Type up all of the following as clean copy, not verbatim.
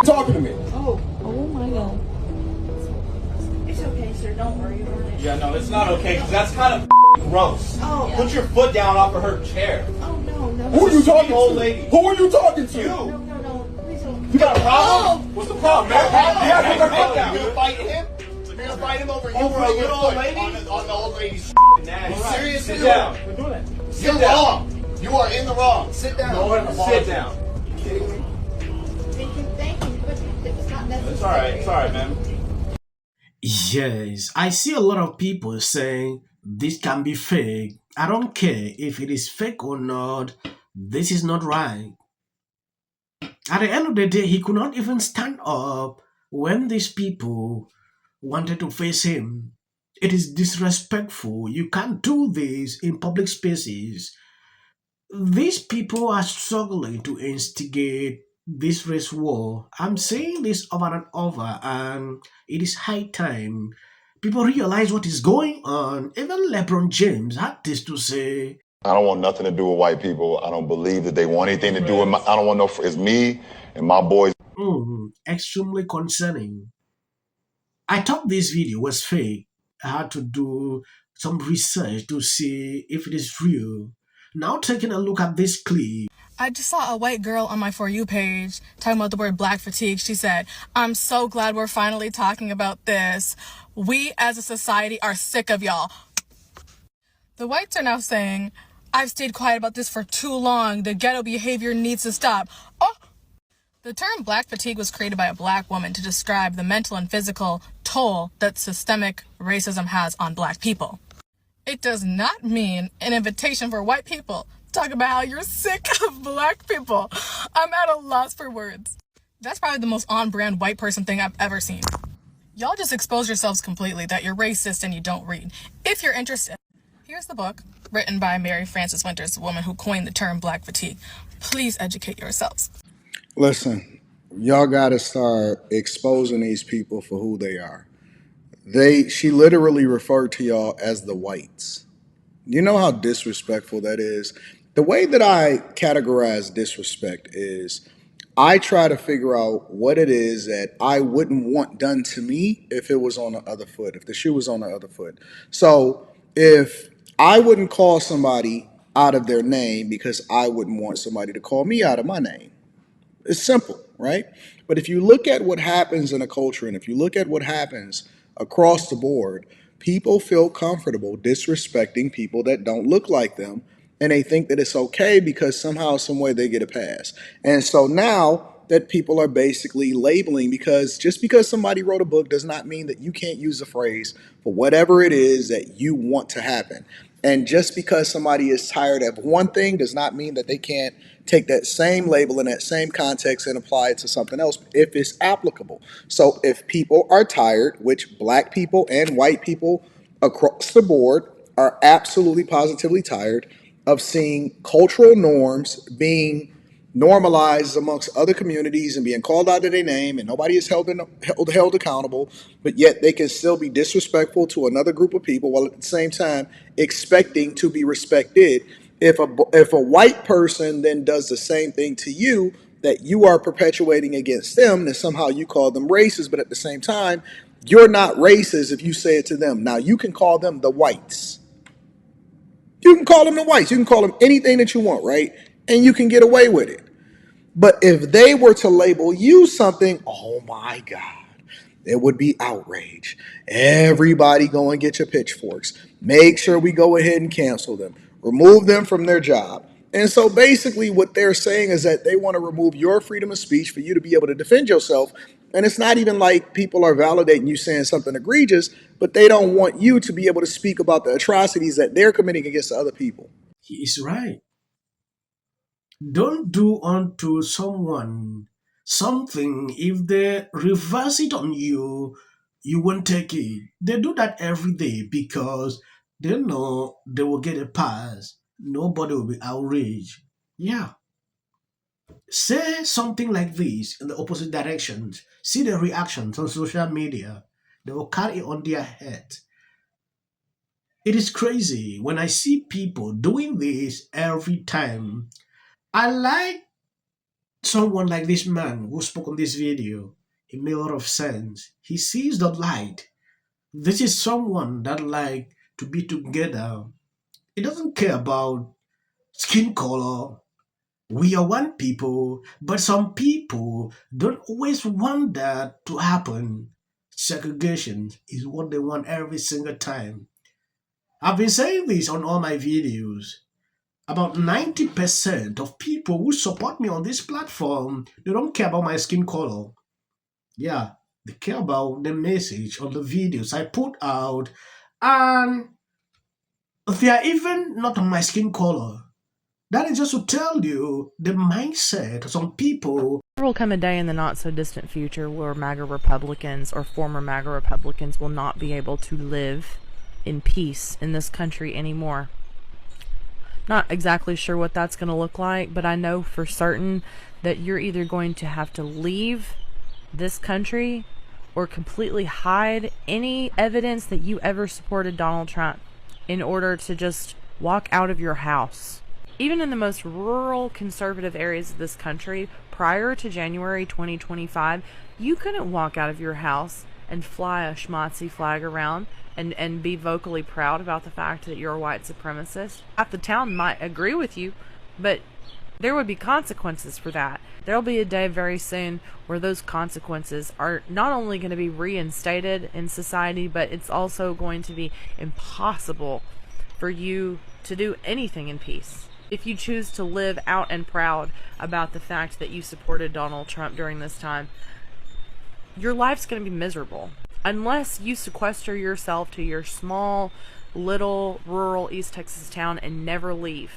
talking to me. Oh my God. It's okay, sir. Don't worry about it. Yeah, no, it's not okay, because that's kind of gross. Oh, yeah. Put your foot down off of her chair. Oh, no. Who are you talking to? Old lady. Who are you talking to? You. No. Please don't. You got a problem? What's the problem, man? Yeah, Hey, put hey, down. you gonna fight him? You're gonna fight him over a little old lady? On the old lady's You serious? Sit down. We're doing it. You're wrong. You are in the wrong. Sit down. Sit down. Thank you, but it was not necessary. It's all right, man. Yes, I see a lot of people saying this can be fake. I don't care if it is fake or not. This is not right. At the end of the day, he could not even stand up when these people wanted to face him. It is disrespectful. You can't do this in public spaces. These people are struggling to instigate this race war. I'm saying this over and over, and it is high time people realize what is going on. Even LeBron James had this to say. I don't want nothing to do with white people. I don't believe that they want anything to do with I don't want no. It's me and my boys. Extremely concerning. I thought this video was fake. I had to do some research to see if it is real. Now taking a look at this clip. I just saw a white girl on my For You page talking about the word black fatigue. She said, "I'm so glad we're finally talking about this. We as a society are sick of y'all." The whites are now saying, "I've stayed quiet about this for too long. The ghetto behavior needs to stop." Oh! The term black fatigue was created by a black woman to describe the mental and physical toll that systemic racism has on black people. It does not mean an invitation for white people to talk about how you're sick of black people. I'm at a loss for words. That's probably the most on-brand white person thing I've ever seen. Y'all just expose yourselves completely that you're racist and you don't read. If you're interested, here's the book written by Mary Frances Winters, the woman who coined the term black fatigue. Please educate yourselves. Listen, y'all gotta start exposing these people for who they are. She literally referred to y'all as the whites. You know how disrespectful that is? The way that I categorize disrespect is I try to figure out what it is that I wouldn't want done to me if it was on the other foot, if the shoe was on the other foot. So if I wouldn't call somebody out of their name because I wouldn't want somebody to call me out of my name. It's simple, right? But if you look at what happens in a culture and if you look at what happens across the board, people feel comfortable disrespecting people that don't look like them. And they think that it's okay because somehow, some way they get a pass. And so now that people are basically labeling, because just because somebody wrote a book does not mean that you can't use a phrase for whatever it is that you want to happen. And just because somebody is tired of one thing does not mean that they can't take that same label in that same context and apply it to something else if it's applicable. So if people are tired, which black people and white people across the board are absolutely positively tired of seeing cultural norms being normalized amongst other communities and being called out of their name, and nobody is held accountable, but yet they can still be disrespectful to another group of people while at the same time expecting to be respected. If a white person then does the same thing to you that you are perpetuating against them, then somehow you call them racist, but at the same time, you're not racist if you say it to them. Now, you can call them the whites. You can call them the whites. You can call them anything that you want, right? And you can get away with it. But if they were to label you something, oh my God, it would be outrage. Everybody go and get your pitchforks. Make sure we go ahead and cancel them. Remove them from their job. And so basically what they're saying is that they want to remove your freedom of speech for you to be able to defend yourself. And it's not even like people are validating you saying something egregious, but they don't want you to be able to speak about the atrocities that they're committing against other people. He is right. Don't do unto someone something. If they reverse it on you, you won't take it. They do that every day because they know they will get a pass. Nobody will be outraged. Yeah. Say something like this in the opposite direction. See the reactions on social media. They will carry it on their head. It is crazy when I see people doing this every time. I like Someone like this man who spoke on this video, it made a lot of sense. He sees the light. This is someone that like to be together. He doesn't care about skin color. We are one people, but some people don't always want that to happen. Segregation is what they want every single time. I've been saying this on all my videos. About 90% of people who support me on this platform, they don't care about my skin color. Yeah, they care about the message on the videos I put out, and they are even not on my skin color. That is just to tell you the mindset of some people. There will come a day in the not so distant future where MAGA Republicans or former MAGA Republicans will not be able to live in peace in this country anymore. Not exactly sure what that's going to look like, but I know for certain that you're either going to have to leave this country or completely hide any evidence that you ever supported Donald Trump in order to just walk out of your house. Even in the most rural conservative areas of this country, prior to January 2025, you couldn't walk out of your house and fly a schmazzy flag around and be vocally proud about the fact that you're a white supremacist. Half the town might agree with you, but there would be consequences for that. There'll be a day very soon where those consequences are not only going to be reinstated in society, but it's also going to be impossible for you to do anything in peace. If you choose to live out and proud about the fact that you supported Donald Trump during this time, your life's going to be miserable. Unless you sequester yourself to your small, little, rural East Texas town and never leave.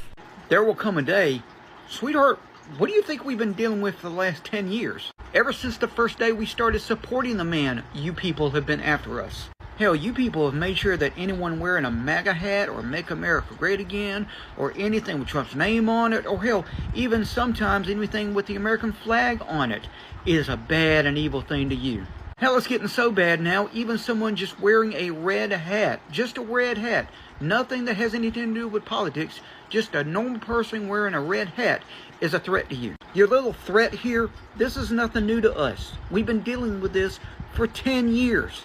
There will come a day, sweetheart, what do you think we've been dealing with for the last 10 years? Ever since the first day we started supporting the man, you people have been after us. Hell, you people have made sure that anyone wearing a MAGA hat or Make America Great Again or anything with Trump's name on it, or hell, even sometimes anything with the American flag on it is a bad and evil thing to you. Hell, it's getting so bad now, even someone just wearing a red hat, just a red hat, nothing that has anything to do with politics, just a normal person wearing a red hat is a threat to you. Your little threat here, this is nothing new to us. We've been dealing with this for 10 years.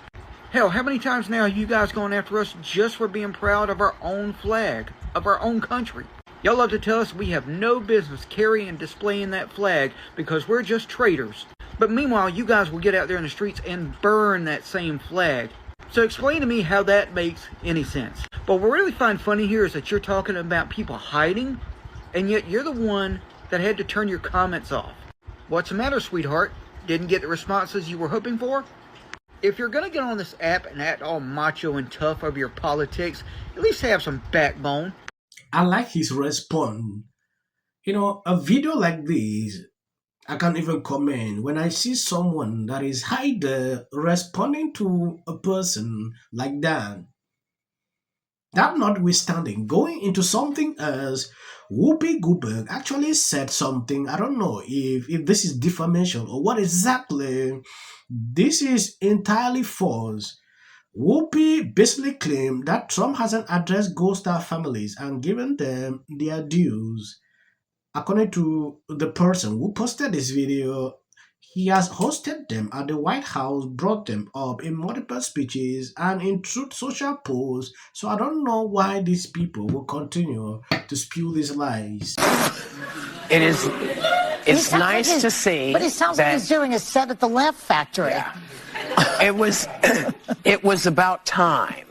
Hell, how many times now have you guys gone after us just for being proud of our own flag, of our own country? Y'all love to tell us we have no business carrying and displaying that flag because we're just traitors. But meanwhile, you guys will get out there in the streets and burn that same flag. So explain to me how that makes any sense. But what I really find funny here is that you're talking about people hiding, and yet you're the one that had to turn your comments off. What's the matter, sweetheart? Didn't get the responses you were hoping for? If you're going to get on this app and act all macho and tough over your politics, at least have some backbone. I like his response. You know, a video like this, I can't even comment. When I see someone that is hiding responding to a person like that, that notwithstanding, going into something else, Whoopi Goldberg actually said something. I don't know if this is defamation or what exactly. This is entirely false. Whoopi basically claimed that Trump hasn't addressed Gold Star families and given them their dues. According to the person who posted this video, he has hosted them at the White House, brought them up in multiple speeches and in Truth Social posts. So I don't know why these people will continue to spew these lies. It's nice to see. But it sounds like he's doing a set at the Laugh Factory. Yeah. It was about time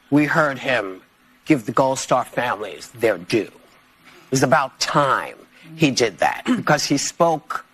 we heard him give the Gold Star families their due. It was about time he did that because he spoke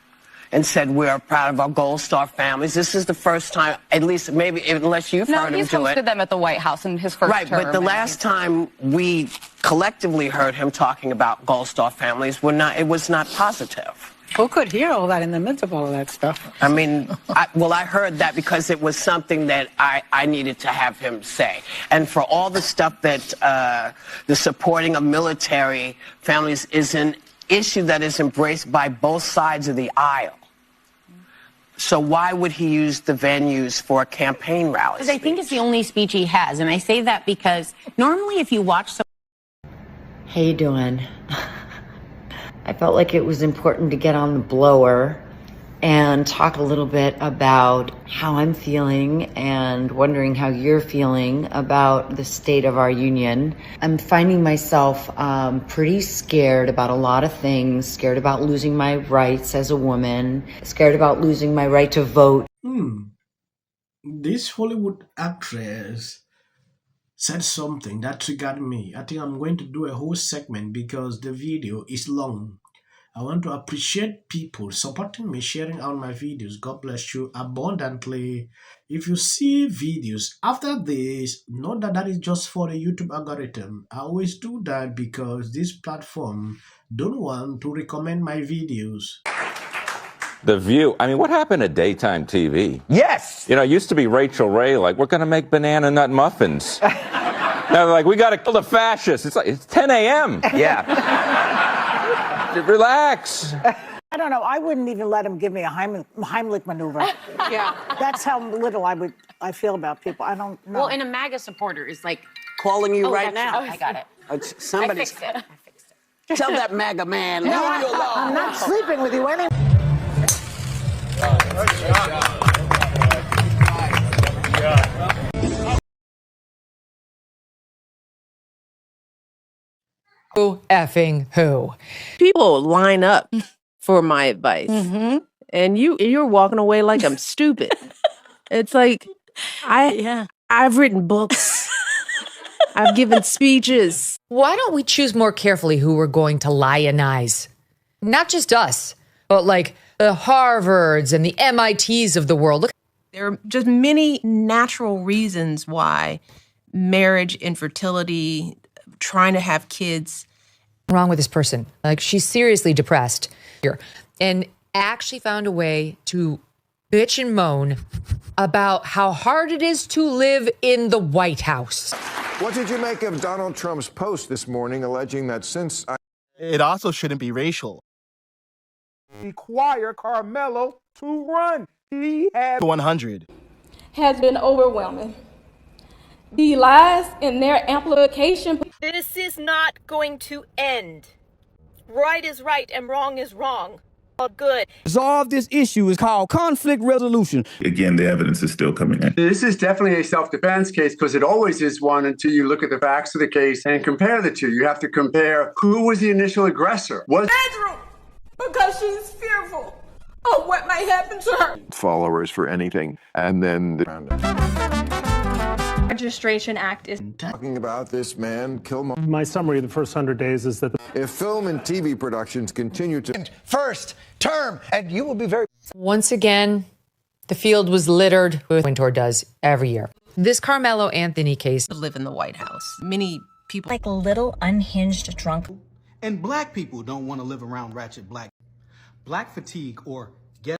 and said we are proud of our Gold Star families. This is the first time, at least maybe unless you've heard him do it. No, he's hosted them at the White House in his first term. Right, but the last time we collectively heard him talking about Gold Star families, it was not positive. Who could hear all that in the midst of all of that stuff? I mean, I heard that because it was something that I needed to have him say. And for all the stuff that the supporting of military families is an issue that is embraced by both sides of the aisle. So why would he use the venues for a campaign rally? Because I think it's the only speech he has. And I say that because normally if you watch... How you doing? I felt like it was important to get on the blower and talk a little bit about how I'm feeling and wondering how you're feeling about the state of our union. I'm finding myself pretty scared about a lot of things, scared about losing my rights as a woman, scared about losing my right to vote. This Hollywood actress said something that triggered me. I think I'm going to do a whole segment because the video is long. I want to appreciate people supporting me, sharing out my videos. God bless you abundantly. If you see videos after this, know that that is just for the YouTube algorithm. I always do that because this platform don't want to recommend my videos. The View. I mean, what happened to daytime TV? Yes. You know, it used to be Rachel Ray, like, we're going to make banana nut muffins. Now they're like, we got to kill the fascists. It's like, it's 10 a.m. Yeah. Relax. I don't know. I wouldn't even let him give me a Heimlich maneuver. Yeah. That's how little I feel about people. I don't know. Well, and a MAGA supporter is like Calling you oh, right that's- now. I got it. Somebody's. I fixed it. Tell that MAGA man. No, leave you alone. I'm not sleeping with you anymore. Who effing who? People line up for my advice, and you're walking away like I'm stupid. It's like I've written books, I've given speeches. Why don't we choose more carefully who we're going to lionize? Not just us, but like the Harvards and the MITs of the world. Look, There are just many natural reasons why marriage, infertility, trying to have kids. wrong with this person. Like, she's seriously depressed here, and actually found a way to bitch and moan about how hard it is to live in the White House. What did you make of Donald Trump's post this morning alleging that since It also shouldn't be racial. Require Carmelo to run. He had 100. has been overwhelming. The lies and their amplification. This is not going to end. Right is right and wrong is wrong. All good. Resolve this issue is called conflict resolution. Again, the evidence is still coming in. This is definitely a self-defense case because it always is one until you look at the facts of the case and compare the two. You have to compare who was the initial aggressor. Bedroom, because she's fearful of what might happen to her. followers for anything, and then Registration Act is talking about this man, Killmonger. My summary of the first 100 days is that if film and TV productions continue to first term, and you will be very. Once again, the field was littered with Wintour does every year. This Carmelo Anthony case. Live in the White House. Many people like a little unhinged drunk. And black people don't want to live around ratchet black. Black fatigue or